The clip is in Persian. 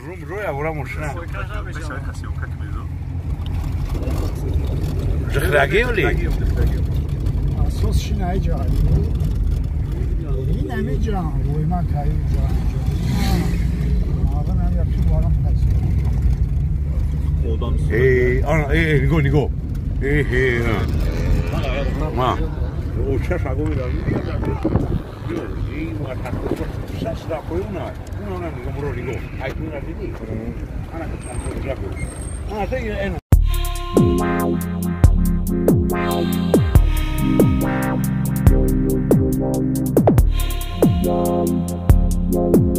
روی اورا مشنا جخرگی ولی اساس شی نه جا این همه جا وای من تایی جا آقا من یکی بارم پس آنا نیگو ما او چه شاگو میدم این وقت هست را کویونا اون نیگو برو نیگو ایتون را دیدی انا کتام جاگو انا تایی اینو Yeah.